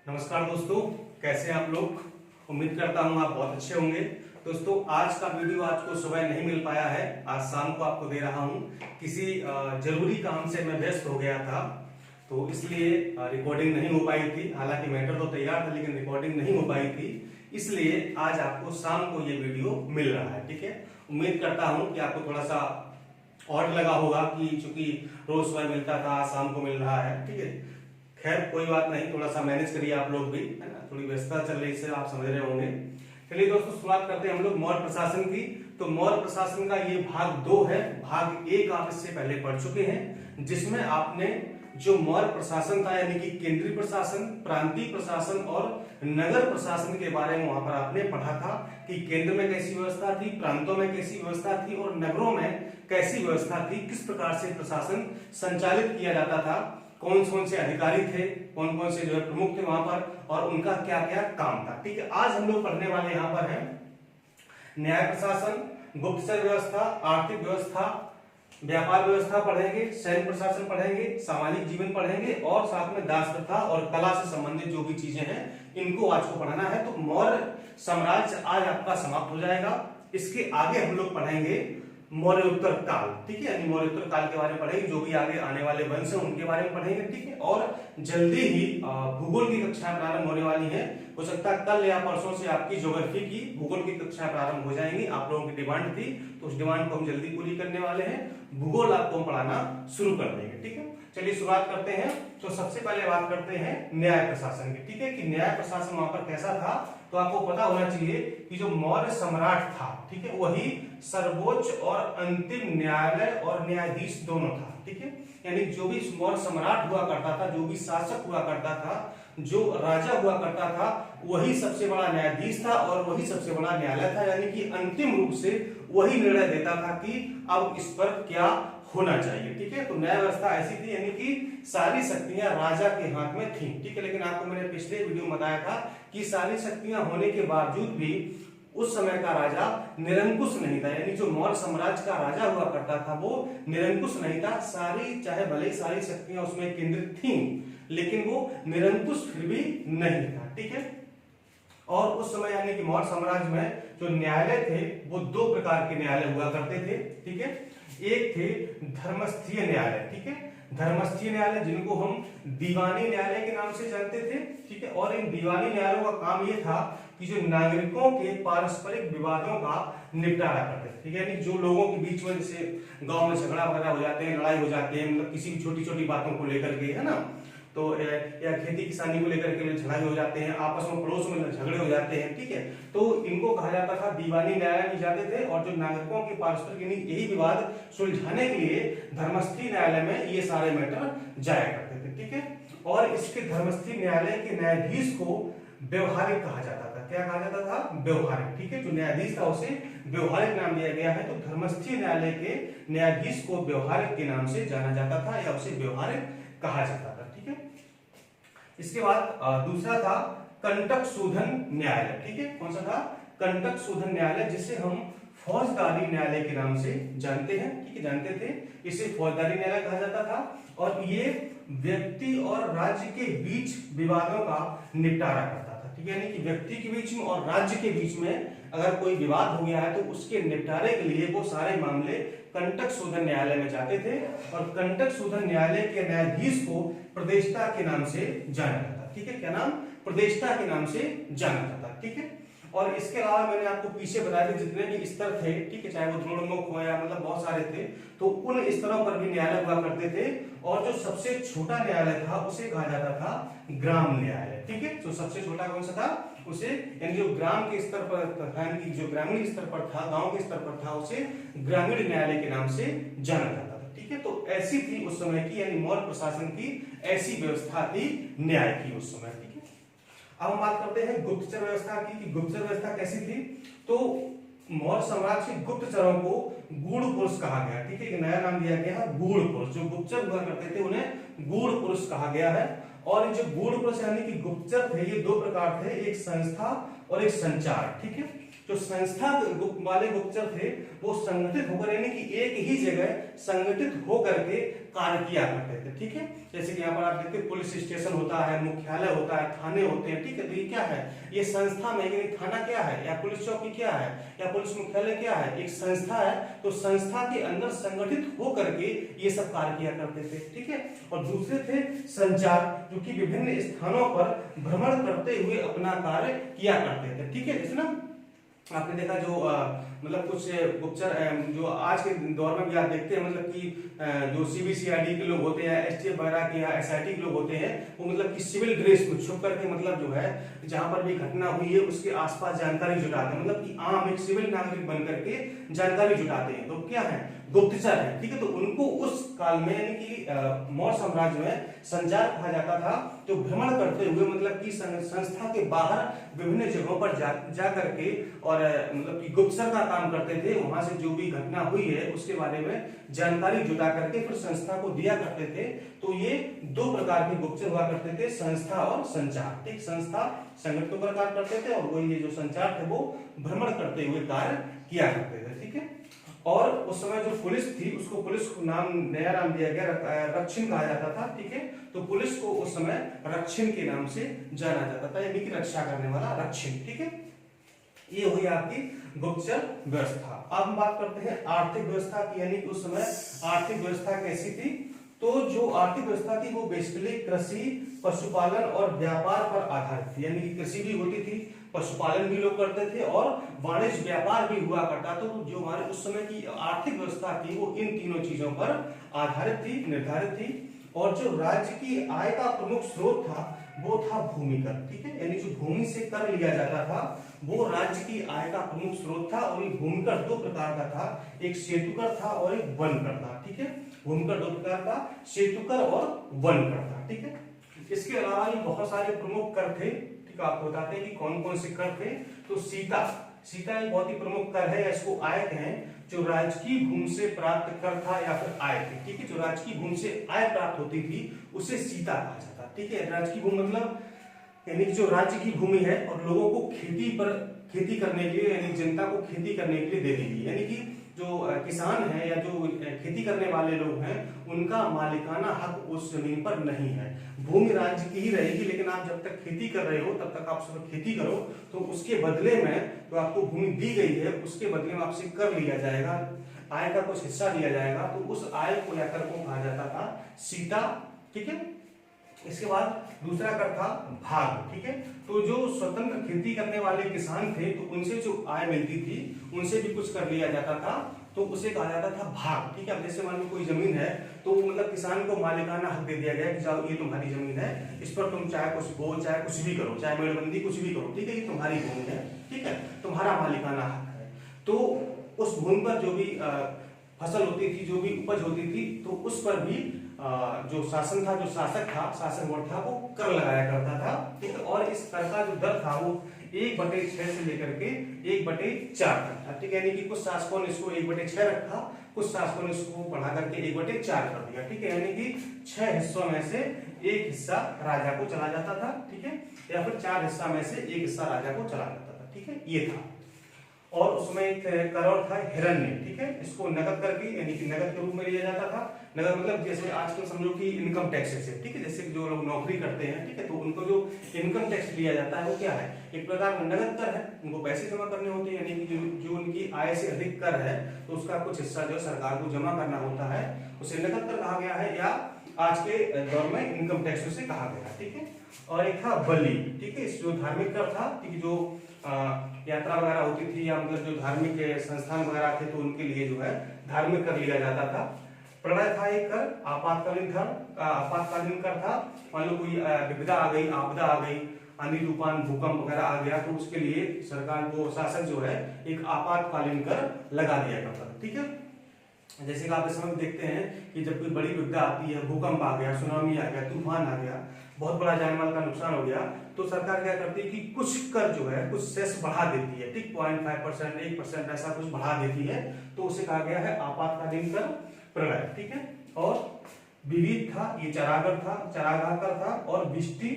नमस्कार दोस्तों, कैसे हैं आप लोग। उम्मीद करता हूं आप बहुत अच्छे होंगे। दोस्तों, आज का वीडियो आज को सुबह नहीं मिल पाया है, आज शाम को आपको दे रहा हूं। किसी जरूरी काम से मैं व्यस्त हो गया था, तो इसलिए रिकॉर्डिंग नहीं हो पाई थी। हालांकि मैटर तो तैयार था, लेकिन रिकॉर्डिंग नहीं हो पाई थी, इसलिए आज आपको शाम को ये वीडियो मिल रहा है। ठीक है, उम्मीद करता हूं कि आपको थोड़ा सा और लगा होगा कि चूंकि रोज सुबह मिलता था, शाम को मिल रहा है। ठीक है, खैर कोई बात नहीं, थोड़ा सा मैनेज करिए आप लोग भी, है ना। थोड़ी व्यस्तता चल रही है, आप समझ रहे होंगे। चलिए दोस्तों, शुरुआत करते हैं हम लोग मौर्य प्रशासन की। तो मौर्य प्रशासन का ये भाग 2 है। भाग 1 आप इससे पहले पढ़ चुके हैं, जिसमें आपने जो मौर्य प्रशासन था, यानी कि केंद्रीय प्रशासन, प्रांतीय प्रशासन और नगर प्रशासन के बारे में वहां पर आपने पढ़ा था कि केंद्र में कैसी व्यवस्था थी, प्रांतों में कैसी व्यवस्था थी और नगरों में कैसी व्यवस्था थी, किस प्रकार से प्रशासन संचालित किया जाता था, कौन कौन से अधिकारी थे, कौन कौन से जो है प्रमुख थे वहां पर, और उनका क्या क्या काम था। ठीक है, आज हम लोग पढ़ने वाले यहाँ पर हैं न्याय प्रशासन, गुप्तचर व्यवस्था, आर्थिक व्यवस्था, व्यापार व्यवस्था पढ़ेंगे, सैन्य प्रशासन पढ़ेंगे, सामाजिक जीवन पढ़ेंगे और साथ में दास प्रथा और कला से संबंधित जो भी चीजें हैं इनको आज को पढ़ना है। तो मौर्य साम्राज्य आज आपका समाप्त हो जाएगा। इसके आगे हम लोग पढ़ेंगे मौर्योत्तर काल। ठीक है, यानी मौर्योत्तर काल के बारे में पढ़ेंगे, जो भी आगे आने वाले वंश हैं उनके बारे में पढ़ेंगे। ठीक है, और जल्दी ही भूगोल की कक्षाएं प्रारंभ होने वाली हैं। हो सकता है कल या परसों से आपकी ज्योग्राफी की, भूगोल की कक्षाएं प्रारंभ हो जाएंगी। आप लोगों की डिमांड थी, तो उस डिमांड को हम जल्दी पूरी करने वाले हैं। भूगोल आपको हम पढ़ाना शुरू कर देंगे। ठीक है, चलिए शुरुआत करते हैं। तो सबसे पहले बात करते हैं न्याय प्रशासन की। ठीक है, कि न्याय प्रशासन वहां पर कैसा था, तो आपको पता होना चाहिए कि जो मौर्य सम्राट था, ठीक है, वही सर्वोच्च और अंतिम न्यायालय और न्यायाधीश दोनों था। ठीक है, यानी जो भी मौर्य सम्राट हुआ करता था, जो भी शासक हुआ करता था, जो राजा हुआ करता था, वही सबसे बड़ा न्यायाधीश था और वही सबसे बड़ा न्यायालय था। यानी कि अंतिम रूप से वही निर्णय देता था कि अब इस पर क्या होना चाहिए। ठीक है, तो न्याय व्यवस्था ऐसी थी, यानी कि सारी शक्तियां राजा के हाथ में थी। ठीक है, लेकिन आपको मैंने पिछले वीडियो में बताया था कि सारी शक्तियां होने के बावजूद भी उस समय का राजा निरंकुश नहीं था। यानी जो मौर्य साम्राज्य का राजा हुआ करता था वो निरंकुश नहीं था। सारी, चाहे भले ही सारी शक्तियां उसमें केंद्रित थी, लेकिन वो निरंकुश फिर भी नहीं था। ठीक है, और उस समय यानी कि मौर्य साम्राज्य में जो न्यायालय थे वो 2 प्रकार के न्यायालय हुआ करते थे। ठीक है, एक थे धर्मस्थीय न्यायालय। ठीक है, धर्मस्थीय न्यायालय जिनको हम दीवानी न्यायालय के नाम से जानते थे। ठीक है, और इन दीवानी न्यायालयों का काम ये था कि जो नागरिकों के पारस्परिक विवादों का निपटारा करते थे। ठीक है, यानी जो लोगों के बीच में जैसे गांव में झगड़ा वगैरह हो जाते हैं, लड़ाई हो जाती है, मतलब किसी भी छोटी छोटी बातों को लेकर के, है ना, तो या खेती किसानी को लेकर के झगड़ाई हो जाते हैं, आपस में पड़ोस में झगड़े हो जाते हैं। ठीक है, तो इनको कहा जाता था दीवानी न्यायालय भी जाते थे, और जो नागरिकों के पारस्परिक यही विवाद सुलझाने के लिए धर्मस्थी न्यायालय में ये सारे मैटर जाया करते थे। ठीक है, और इसके धर्मस्थी न्यायालय के न्यायाधीश को व्यवहारिक कहा जाता था। क्या कहा जाता था? व्यवहारिक। ठीक है, जो न्यायाधीश था उसे व्यवहारिक नाम दिया गया है। तो धर्मस्थी न्यायालय के न्यायाधीश को व्यवहारिक के नाम से जाना जाता था या उसे व्यवहारिक कहा जाता था। ठीक है, इसके बाद दूसरा था कंटक शोधन न्यायालय। ठीक है, कौन सा था? कंटक शोधन न्यायालय, जिसे हम फौजदारी न्यायालय के नाम से जानते हैं। ठीक है, जानते थे, इसे फौजदारी न्यायालय कहा जाता था, और ये व्यक्ति और राज्य के बीच विवादों का निपटारा करता था। ठीक है, यानी कि व्यक्ति के बीच में और राज्य के बीच में अगर कोई विवाद हो गया है तो उसके निपटारे के लिए वो सारे मामले कंटक शोधन न्यायालय में जाते थे, और कंटक शोधन न्यायालय के न्यायाधीश को प्रदेष्टा के नाम से जाना जाता। ठीक है, क्या नाम? प्रदेष्टा के नाम से जाना जाता। ठीक है, और इसके अलावा मैंने आपको पीछे बताया था जितने भी स्तर थे, ठीक है, चाहे वो द्रोणमुख हो या मतलब बहुत सारे थे, तो उन स्तरों पर भी न्यायालय हुआ करते थे। और जो सबसे छोटा न्यायालय था उसे कहा जाता था ग्राम न्यायालय। ठीक है, जो सबसे छोटा कौन सा था? उसे, यानी जो ग्राम के स्तर पर था, यानी जो ग्रामीण स्तर पर था, गांव के स्तर पर था, उसे ग्रामीण न्यायालय के नाम से जाना जाता था। ठीक है, तो ऐसी थी उस समय की, यानी मौर्य प्रशासन की ऐसी व्यवस्था थी न्याय की उस समय। ठीक है, अब हम बात करते हैं गुप्तचर व्यवस्था की, कि गुप्तचर व्यवस्था कैसी थी। तो मौर्य साम्राज्य के गुप्तचरों को गूढ़ पुरुष कहा गया। ठीक है, एक नया नाम दिया गया है गूढ़ पुरुष। जो गुप्तचर हुआ करते थे उन्हें गूढ़ पुरुष कहा गया है। और जो गूढ़ पुरुष यानी कि गुप्तचर थे, ये 2 प्रकार थे, एक संस्था और एक संचार। ठीक है, जो संस्था वाले गुप्तचर थे वो संगठित होकर, यानी कि एक ही जगह संगठित होकर के कार्य किया करते थे, ठीक है। जैसे कि यहाँ पर आप देखते हैं पुलिस स्टेशन होता है, मुख्यालय होता है, थाने होते हैं, ठीक है। तो ये क्या है, ये संस्था में, यानी थाना क्या है या पुलिस चौकी क्या है या पुलिस मुख्यालय क्या है, एक संस्था है। तो संस्था के अंदर संगठित होकर के ये सब कार्य किया करते थे, ठीक है। और दूसरे थे संचार, जो कि विभिन्न स्थानों पर भ्रमण करते हुए अपना कार्य किया करते थे, ठीक है। जैसे ना आपने देखा जो मतलब कुछ गुप्तचर जो आज के दौर में भी आप देखते हैं, मतलब कि जो सीबीसीआईडी के लोग होते हैं, एसटीएफ वगैरह के या एसआईटी के लोग होते हैं, वो मतलब कि सिविल ड्रेस में छुप करके, मतलब जो है जहां पर भी घटना हुई है उसके आसपास जानकारी जुटाते हैं, मतलब कि आम एक सिविल नागरिक बन करके जानकारी जुटाते हैं। तो क्या है, गुप्तचर है, ठीक है। तो उनको उस काल में, यानी कि मौर्य साम्राज्य में संचार कहा जाता था। तो भ्रमण करते हुए, मतलब कि संस्था के बाहर विभिन्न जगहों पर जा करके और मतलब कि गुप्तचर का काम करते थे, वहां से जो भी घटना हुई है उसके बारे में जानकारी जुटा करके फिर संस्था को दिया करते थे। तो ये दो प्रकार के गुप्तचर हुआ करते थे, संस्था और संचार, ठीक। संस्था संगठन होकर कार्य करते थे और वही जो संचार थे वो भ्रमण करते हुए कार्य किया करते थे, ठीक है। और उस समय जो पुलिस थी उसको पुलिस को नया नाम दिया गया, रक्षिण कहा जाता था, ठीक है। तो पुलिस को उस समय रक्षिण के नाम से जाना जाता था, यानी कि रक्षा करने वाला रक्षिण, ठीक है। ये हुई आपकी गुप्तचर व्यवस्था। अब हम बात करते हैं आर्थिक व्यवस्था की, यानी कि उस समय आर्थिक व्यवस्था कैसी थी। तो जो आर्थिक व्यवस्था थी वो बेसिकली कृषि, पशुपालन और व्यापार पर आधारित थी, यानी कि कृषि भी होती थी, पशुपालन भी लोग करते थे और वाणिज्य व्यापार भी हुआ करता। तो जो हमारे उस समय की आर्थिक व्यवस्था थी वो इन तीनों चीजों पर आधारित थी, निर्धारित थी। और जो राज्य की आय का प्रमुख स्रोत था वो था भूमि कर, ठीक है। यानी जो भूमि से कर लिया जाता था वो राज्य की आय का प्रमुख स्रोत था। और ये भूमि कर दो प्रकार का था, एक सेतु कर था और एक वन कर था, ठीक है। भूमि कर दो प्रकार का, सेतु कर और वन कर था, ठीक है। इसके अलावा ये बहुत सारे प्रमुख कर थे, ठीक है। आपको बताते हैं कि कौन कौन से कर थे। तो सीता एक बहुत ही प्रमुख कर है, इसको आय कहें। जो राजकीय भूमि से प्राप्त कर था या फिर आय थी, ठीक है। जो राजकीय भूमि से आय प्राप्त होती थी उसे सीता कहा जाता, ठीक है। राजकीय भूमि मतलब यानी जो राज्य की भूमि है और लोगों को खेती करने के लिए, यानी जनता को खेती करने के लिए दे दी गई, यानी कि जो किसान है या जो खेती करने वाले लोग हैं उनका मालिकाना हक उस जमीन पर नहीं है। भूमि राज्य की ही रहेगी, लेकिन आप जब तक खेती कर रहे हो तब तक आप सब खेती करो। तो उसके बदले में जो आपको भूमि दी गई है उसके बदले में आपसे कर लिया जाएगा, आय का कुछ हिस्सा दिया जाएगा। तो उस आय को या कर को कहा जाता था सीता, ठीक है। इसके बाद दूसरा कर था भाग, ठीक है। तो जो स्वतंत्र खेती करने वाले किसान थे तो उनसे जो आय मिलती थी उनसे भी कुछ कर लिया जाता था, तो उसे कहा जाता था भाग, ठीक है। अब जैसे मान लो कोई जमीन है तो मतलब किसान को मालिकाना हक दे दिया गया कि जाओ ये तुम्हारी जमीन है, इस पर तुम चाहे कुछ बो, चाहे कुछ भी करो, चाहे मेड़बंदी कुछ भी करो, ठीक है। ये तुम्हारी भूमि है, ठीक है, तुम्हारा मालिकाना हक है। तो उस भूमि पर जो भी फसल होती थी, जो भी उपज होती थी, तो उस पर भी जो शासन था, जो शासक वर्ग था वो कर लगाया करता था, ठीक है। और इस कर का जो दर था वो 1/6 से लेकर के 1/4 तक था, ठीक है। यानी कि कुछ शासकों ने इसको 1/6 रखा, कुछ शासकों ने इसको बढ़ा करके 1/4 कर दिया, ठीक है। यानी कि 6 हिस्सों में से एक हिस्सा राजा को चला जाता था, ठीक है, या फिर 4 हिस्सा में से एक हिस्सा राजा को चला जाता था, ठीक है। ये था। और उसमें एक कर और था हिरण्य, ठीक है। इसको नगद कर की, यानी कि नगद के रूप में लिया जाता था। नगद मतलब जैसे आजकल समझो कि इनकम टैक्स है, ठीक है। जैसे जो लोग नौकरी करते हैं, ठीक है, तो उनको जो इनकम टैक्स लिया जाता है वो क्या है, एक प्रकार का नगद कर है। उनको पैसे जमा करने होते हैं, यानी कि जो उनकी आय से अधिक कर है तो उसका कुछ हिस्सा जो सरकार को जमा करना होता है, उसे नगद कर कहा गया है, या आज के दौर में इनकम टैक्स उसे कहा गया, ठीक है। और एक था बलि, ठीक है। जो धार्मिक कर था, ठीक है, जो यात्रा वगैरह होती थी या मतलब जो धार्मिक संस्थान वगैरह थे तो उनके लिए जो है धार्मिक कर लिया जाता था। प्रलय था एक कर, आपातकालीन कर था। मान लो कोई विपदा आ गई, आपदा आ गई, आंधी तूफान भूकंप वगैरह आ गया, तो उसके लिए सरकार को, शासक जो है एक आपातकालीन कर लगा दिया करता था, ठीक है। जैसे कि आप इस समय देखते हैं कि जब कोई बड़ी विपदा आती है, भूकंप आ गया, सुनामी आ गया, तूफान आ गया, बहुत बड़ा जान माल का नुकसान हो गया, तो सरकार क्या करती है कि कुछ कर जो है कुछ सेस बढ़ा देती है, ठीक, 0.5%, 1% ऐसा कुछ बढ़ा देती है। तो उसे कहा गया है आपातकालीन कर, प्रलय, ठीक है। और विविध था, ये चरागाह कर था। और विष्टि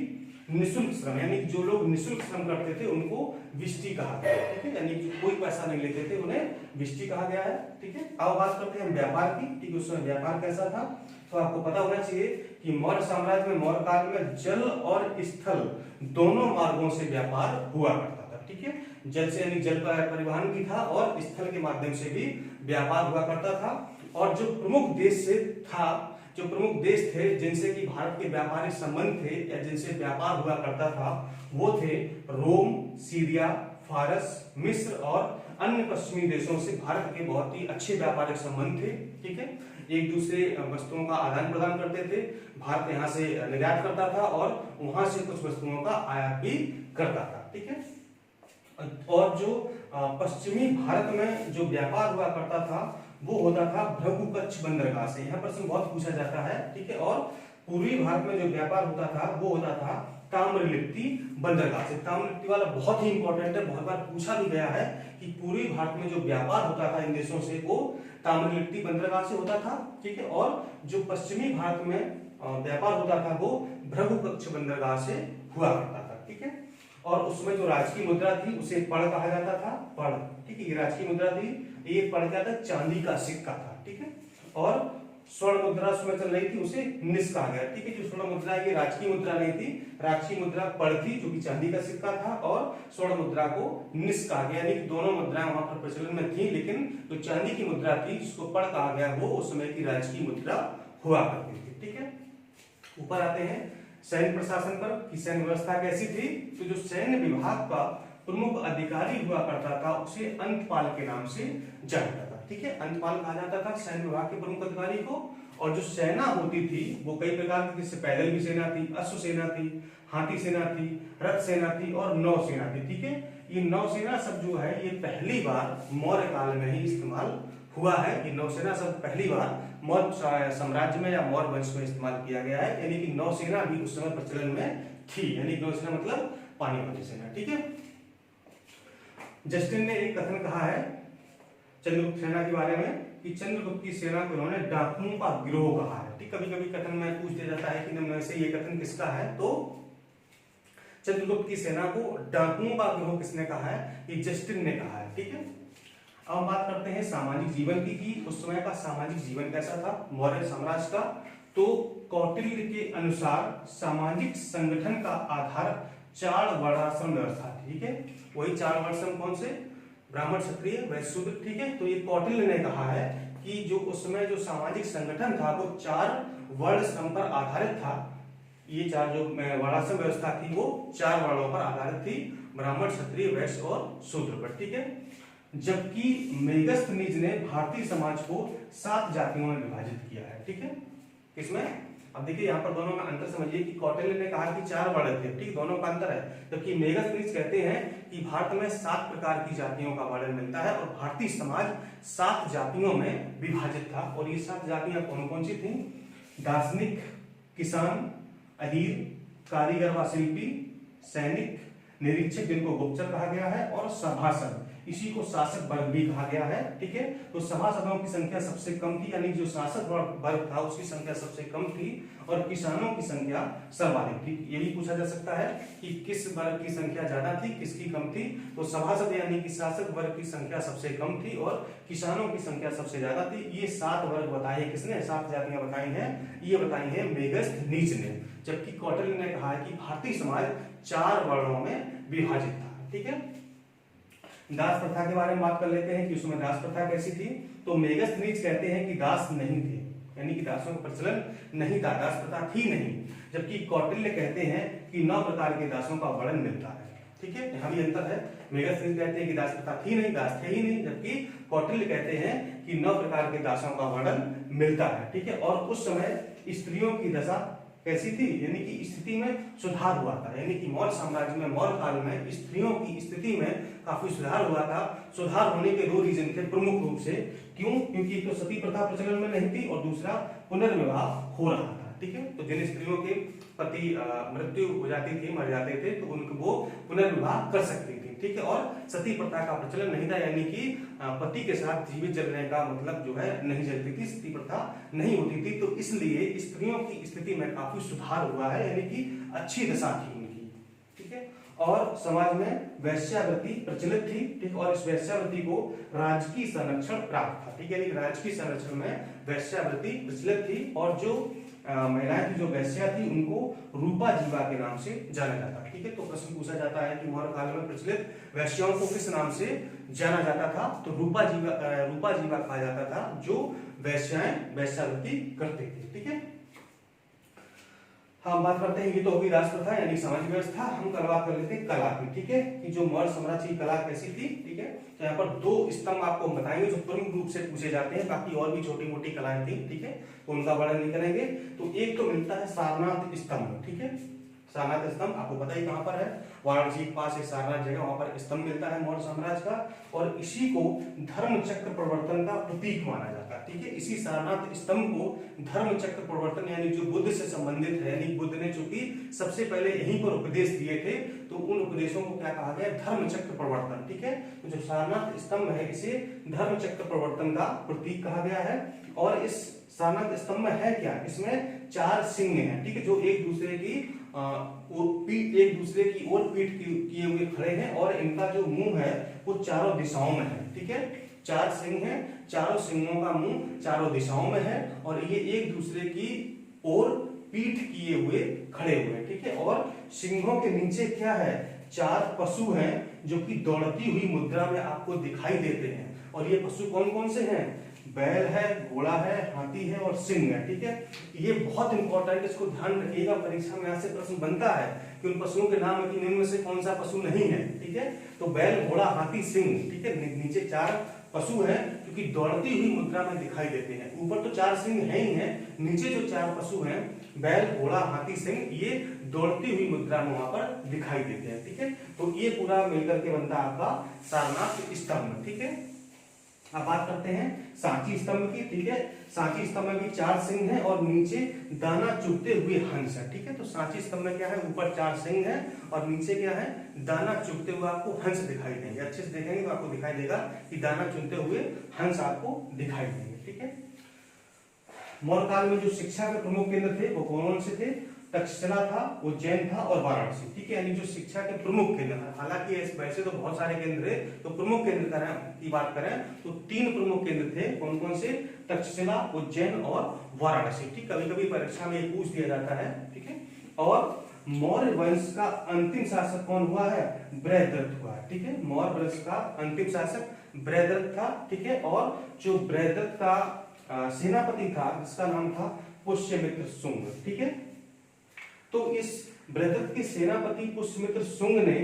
निःशुल्क श्रम, यानी जो लोग निःशुल्क श्रम करते थे उनको विष्टि कहा गया, ठीक है, यानी कोई पैसा नहीं लेते थे उन्हें विष्टि कहा गया है, ठीक है। अब बात करते हैं व्यापार की, ठीक है, उस समय व्यापार कैसा था, तो आपको पता होना चाहिए कि मौर्य साम्राज्य में, मौर्य काल में जल और स्थल दोनों मार्गों से व्यापार हुआ करता था, ठीक है। जल से यानी जल परिवहन भी था और स्थल के माध्यम से भी व्यापार हुआ करता था। और जो प्रमुख देश से था, जो प्रमुख देश थे जिनसे कि भारत के व्यापारिक संबंध थे या जिनसे व्यापार हुआ करता था, वो थे रोम, सीरिया, फारस, मिस्र और अन्य पश्चिमी देशों से भारत के बहुत ही अच्छे व्यापारिक संबंध थे, ठीक है। एक दूसरे वस्तुओं का आदान प्रदान करते थे, भारत यहाँ से निर्यात करता था और वहां से कुछ वस्तुओं का आयात भी करता था, ठीक है। और जो पश्चिमी भारत में जो व्यापार हुआ करता था वो होता था भृगुकच्छ बंदरगाह से, यहाँ प्रश्न बहुत पूछा जाता है, ठीक है। और पूर्वी भारत में जो व्यापार होता था वो होता था ताम्रलिप्ति बंदरगाह से। ताम्रलिप्ति वाला बहुत ही इंपॉर्टेंट है, बहुत बार पूछा भी गया है कि पूर्वी भारत में जो व्यापार होता था इन देशों से वो ताम्रलिप्ति बंदरगाह से होता था, ठीक है। और जो पश्चिमी भारत में व्यापार होता था वो भृगुकच्छ बंदरगाह से हुआ करता था, ठीक है। और उसमें जो राजकीय मुद्रा थी उसे पड़ कहा जाता था, पड़, ठीक है, ये राजकीय मुद्रा थी, ये पड़ क्या था, चांदी का सिक्का था, ठीक है। और स्वर्ण मुद्रा उसमें चल रही थी, उसे निस कहा गया, ठीक है। जो स्वर्ण मुद्रा ये राजकीय मुद्रा नहीं थी, राजकीय मुद्रा पड़ थी जो कि चांदी का सिक्का था, और स्वर्ण मुद्रा को निस कहा गया, यानी कि दोनों मुद्राएं वहां पर प्रचलन में थी, लेकिन जो चांदी की मुद्रा थी जिसको पड़ कहा गया वो उस समय की राजकीय मुद्रा हुआ करती थी, ठीक है। ऊपर आते हैं सैन्य प्रशासन पर कि सैन्य व्यवस्था कैसी थी, तो जो सैन्य विभाग का प्रमुख अधिकारी हुआ करता था उसे अंतपाल के नाम से जानता था, ठीक है। अंतपाल कहा जाता था सैन्य विभाग के प्रमुख अधिकारी को। और जो सेना होती थी वो कई प्रकार की, जैसे पैदल भी सेना थी, अश्व सेना थी, हाथी सेना थी, रथ सेना थी और नौ सेना थी, ठीक है। ये नौसेना शब्द जो है ये पहली बार मौर्य काल में ही इस्तेमाल हुआ है। ये नौसेना शब्द पहली बार मौर्य साम्राज्य में या मौर्य वंश में इस्तेमाल किया गया है, यानी कि नौसेना भी उस समय प्रचलन में थी, यानी नौसेना मतलब पानी वाली सेना, ठीक है। जस्टिन ने एक कथन कहा है चंद्रगुप्त सेना के बारे में कि चंद्रगुप्त की सेना को उन्होंने डाकुओं का गिरोह कहा है, ठीक। कभी कभी कथन में पूछ दिया जाता है कि निम्न में से ये कथन किसका है, तो चंद्रगुप्त की सेना को डाकुओं का गिरोह किसने कहा है, ये जस्टिन ने कहा है, ठीक है। अब बात करते हैं सामाजिक जीवन की उस समय का सामाजिक जीवन कैसा था मौर्य साम्राज्य का। तो कौटिल्य के अनुसार सामाजिक संगठन का आधार 4 वर्णाश्रम व्यवस्था थी, ठीक है। वही 4 वर्णाश्रम कौन से, ब्राह्मण, क्षत्रिय, वैश्य, शूद्र, ठीक है। तो ये कौटिल्य ने कहा है कि जो उस समय जो सामाजिक संगठन था वो 4 वर्ण श्रम पर आधारित था। ये 4 जो वर्णाश्रम व्यवस्था थी वो 4 वर्णों पर आधारित थी, ब्राह्मण, क्षत्रिय, वैश्य और शूद्र पर, ठीक है। जबकि मेगस्थनीज ने भारतीय समाज को 7 जातियों में विभाजित किया है, ठीक है। किसमें, अब देखिए यहाँ पर दोनों में अंतर समझिए कि कौटिल्य ने कहा कि 4 वर्ण थे, ठीक, दोनों का अंतर है। जबकि मेगस्थनीज कहते हैं कि भारत में 7 प्रकार की जातियों का वर्णन मिलता है और भारतीय समाज 7 जातियों में विभाजित था। और ये 7 जातियां कौन कौन सी थी, दार्शनिक, किसान, अहीर, कारीगर व शिल्पी, सैनिक, निरीक्षक जिनको गुप्तचर कहा गया है, और सभासद, इसी को शासक वर्ग भी कहा गया है, ठीक है। तो सभासदों की संख्या सबसे कम थी, यानी जो शासक वर्ग था उसकी संख्या सबसे कम थी, और किसानों की संख्या सर्वाधिक थी। ये भी पूछा जा सकता है कि किस वर्ग की संख्या ज्यादा थी, किसकी कम थी, तो सभासद यानी कि शासक वर्ग की संख्या सबसे कम थी और किसानों की संख्या सबसे ज्यादा थी। ये 7 वर्ग बताए किसने, 7 जातियां बताई हैं, ये बताई है मेगस्थनीज ने। जबकि कौटिल्य ने कहा है कि भारतीय समाज 4 वर्णों में विभाजित था, ठीक है। दास प्रथा के बारे में बात कर लेते हैं कि उसमें दास प्रथा कैसी थी। तो मेगस्थनीज कहते हैं कि दास नहीं थे, यानी कि दासों का प्रचलन नहीं था, दास प्रथा थी नहीं। जबकि कौटिल्य कहते हैं कि 9 प्रकार के दासों का वर्णन मिलता है, ठीक है। यहाँ भी अंतर है, मेगस्थनीज कहते हैं कि दास प्रथा थी नहीं, दास थे ही नहीं, जबकि कौटिल्य कहते हैं कि 9 प्रकार के दासों का वर्णन मिलता है, ठीक है। और उस समय स्त्रियों की दशा कैसी थी, यानी कि स्थिति में सुधार हुआ था, यानी कि मौर्य साम्राज्य में, मौर्य काल में स्त्रियों की स्थिति में काफी सुधार हुआ था। सुधार होने के 2 रीजन थे प्रमुख रूप से, क्यों, क्योंकि एक तो सती प्रथा प्रचलन में नहीं थी और दूसरा पुनर्विवाह हो रहा था, ठीक है। तो जिन स्त्रियों के पति मृत्यु हो जाती थी, मर जाते थे, तो उनको वो पुनर्विवाह कर सकती थी, ठीक है। और सती प्रथा का प्रचलन नहीं था, यानी कि पति के साथ जीवित जलने का मतलब जो है नहीं जलती थी, सती प्रथा नहीं होती थी। तो इसलिए स्त्रियों की स्थिति में काफी सुधार हुआ है, यानी कि अच्छी दशा थी उनकी, और समाज में वेश्यावृत्ति प्रचलित थी, ठीक, और इस वेश्यावृत्ति को राजकीय संरक्षण प्राप्त था, ठीक है, यानी राजकीय संरक्षण में वेश्यावृत्ति प्रचलित थी और जो महिलाएं थी, जो वेश्या थी, उनको रूपा जीवा के नाम से जाना जाता, ठीक है। तो प्रश्न पूछा जाता है कि मौर्य काल में प्रचलित वेश्याओं को किस नाम से जाना जाता था, तो रूपा जीवा कहा जाता था, जो वेश्याएं वेश्यावृत्ति करते थे, ठीक है। हम बात करते हैं, ये तो होगी राष्ट्र प्रथा यानी सामाजिक व्यवस्था। हम कल बात कर लेते हैं कला की, ठीक है, कि जो मौर्य साम्राज्य की कला कैसी थी, ठीक है। तो यहाँ पर 2 स्तंभ आपको हम बताएंगे जो प्रमुख रूप से पूछे जाते हैं, बाकी और भी छोटी मोटी कलाएं थी, ठीक है, तो उनका वर्णन नहीं करेंगे। तो एक तो मिलता है सारनाथ स्तंभ, ठीक है, सारनाथ स्तंभ आपको पता ही कहां पर है, वाराणसी के पास एक सारनाथ जगह, वहां पर स्तंभ मिलता है मौर्य साम्राज्य का, और इसी को धर्म चक्र प्रवर्तन का प्रतीक माना जाता है, ठीक है। इसी सारनाथ स्तंभ को धर्म चक्र प्रवर्तन यानी जो बुद्ध से संबंधित है, यानी बुद्ध ने चूंकि सबसे पहले यहीं पर उपदेश दिए थे, तो उन उपदेशों को क्या कहा गया, धर्म चक्र प्रवर्तन, ठीक है। तो जो सारनाथ स्तंभ है, इसे धर्म चक्र प्रवर्तन का प्रतीक कहा गया है। और इस सारनाथ स्तंभ में है क्या, इसमें 4 सिंह हैं, ठीक है, जो एक दूसरे की ओर पीठ किए हुए खड़े हैं, और इनका जो मुंह है वो चारों दिशाओं में है, ठीक है। 4 सिंह हैं, चारों सिंहों का मुंह चारों दिशाओं में है, और ये एक दूसरे की ओर पीठ किए हुए खड़े हुए, ठीक है। और सिंहों के नीचे क्या है, 4 पशु हैं जो कि दौड़ती हुई मुद्रा में आपको दिखाई देते हैं। और ये पशु कौन कौन से हैं, बैल है, घोड़ा है, हाथी है और सिंह है, ठीक है। ये बहुत इंपॉर्टेंट, इसको ध्यान रखिएगा, परीक्षा में यहाँ से प्रश्न बनता है कि उन पशुओं के नाम कि इनमें से कौन सा पशु नहीं है, ठीक है। तो बैल, घोड़ा, हाथी, सिंह, ठीक है, नीचे 4 पशु हैं जो कि दौड़ती हुई मुद्रा में दिखाई देते हैं। ऊपर तो 4 सिंह है ही है, नीचे जो 4 पशु हैं, बैल, घोड़ा, हाथी, सिंह, ये दौड़ती हुई मुद्रा में वहां पर दिखाई देते हैं, ठीक है। तो ये पूरा मिलकर के बनता है आपका सारनाथ स्तंभ, ठीक है। अब बात करते हैं सांची स्तंभ की, ठीक है। सांची स्तंभ में भी 4 सिंह हैं और नीचे दाना चुगते हुए हंस है, ठीक है। तो सांची स्तंभ में क्या है, ऊपर 4 सिंह हैं और नीचे क्या है, दाना चुगते हुए आपको हंस दिखाई देंगे। अच्छे से देखेंगे तो आपको दिखाई देगा कि दाना चुगते हुए हंस आपको दिखाई देंगे, ठीक है। मौर्य काल में जो शिक्षा के प्रमुख केंद्र थे वो कौन से थे, तक्षशिला था, उज्जैन था और वाराणसी, ठीक है, यानी जो शिक्षा के प्रमुख केंद्र, हालांकि वैसे तो बहुत सारे केंद्र है, तो प्रमुख केंद्र की बात करें तो 3 प्रमुख केंद्र थे, कौन कौन से, तक्षशिला, उज्जैन और वाराणसी, ठीक। कभी कभी परीक्षा में पूछ दिया जाता है, ठीक है। और मौर्य वंश का अंतिम शासक कौन हुआ है, बृहद्रथ हुआ है, ठीक है। मौर्य वंश का अंतिम शासक बृहद्रथ था, ठीक है। और जो बृहद्रथ का सेनापति था, जिसका नाम था पुष्यमित्र शुंग, ठीक है। तो इस बृहद्रथ के सेनापति पुष्यमित्र शुंग ने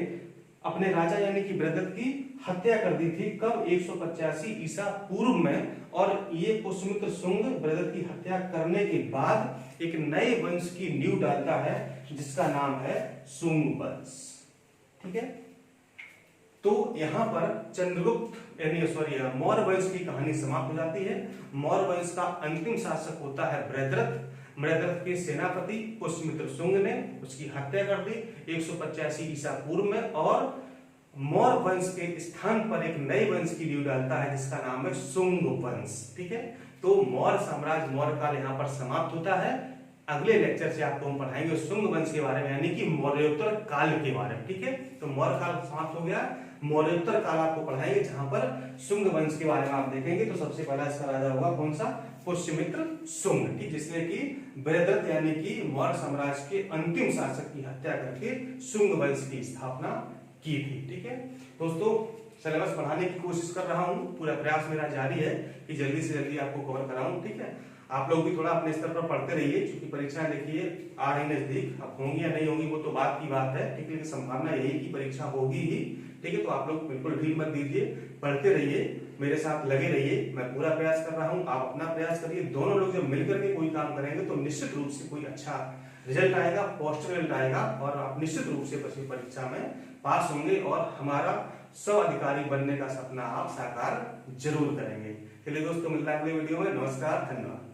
अपने राजा यानी कि बृहद्रथ की हत्या कर दी थी, कब, 185 ईसा पूर्व में। और ये पुष्यमित्र शुंग बृहद्रथ की हत्या करने के बाद एक नए वंश की नींव डालता है, जिसका नाम है शुंग वंश, ठीक है। तो यहाँ पर चंद्रगुप्त यानी मौर्य वंश की कहानी समाप्त हो जाती है। मौर्य वंश का अंतिम शासक होता है बृहद्रथ। बृहद्रथ के सेनापति पुष्यमित्र शुंग ने उसकी हत्या कर दी 185 ईसा पूर्व में, और मौर्य वंश के स्थान पर एक नए वंश की नींव डालता है, जिसका नाम है शुंग वंश, ठीक है। तो मौर्य साम्राज्य, मौर्य काल यहाँ पर समाप्त होता है। अगले लेक्चर से आपको हम पढ़ाएंगे शुंग वंश के बारे में, यानी कि मौर्योत्तर काल के बारे में, ठीक है। तो मौर्य काल समाप्त हो गया, मौर्योत्तर काल आपको पढ़ाएंगे, जहां पर शुंग वंश के बारे में आप देखेंगे। तो सबसे पहला इसका राजा होगा कौन सा, पुष्यमित्र शुंग, ठीक, जिसने की बृहद्रथ यानी कि मौर्य साम्राज्य के अंतिम शासक की हत्या करके शुंग वंश की स्थापना की थी, ठीक है। दोस्तों, सिलेबस पढ़ाने की कोशिश कर रहा हूँ, पूरा प्रयास मेरा जारी है कि जल्दी से जल्दी आपको कवर कराऊं, ठीक है। आप लोग भी थोड़ा अपने स्तर पर पढ़ते रहिए, क्योंकि परीक्षाएं देखिए आ रही नजदीक, अब होंगी या नहीं होंगी वो तो बात की बात है, ठीक है, लेकिन संभावना यही की परीक्षा होगी ही, ठीक है। तो आप लोग बिल्कुल ढील मत दीजिए, पढ़ते रहिए, मेरे साथ लगे रहिए, मैं पूरा प्रयास कर रहा हूँ, आप अपना प्रयास करिए। दोनों लोग जब मिलकर के कोई काम करेंगे तो निश्चित रूप से कोई अच्छा रिजल्ट आएगा, पॉजिटिव रिजल्ट आएगा, और आप निश्चित रूप से परीक्षा में पास होंगे और हमारा स्व-अधिकारी बनने का सपना आप साकार जरूर करेंगे। चलिए दोस्तों, मिलता है अगले वीडियो में। नमस्कार, धन्यवाद।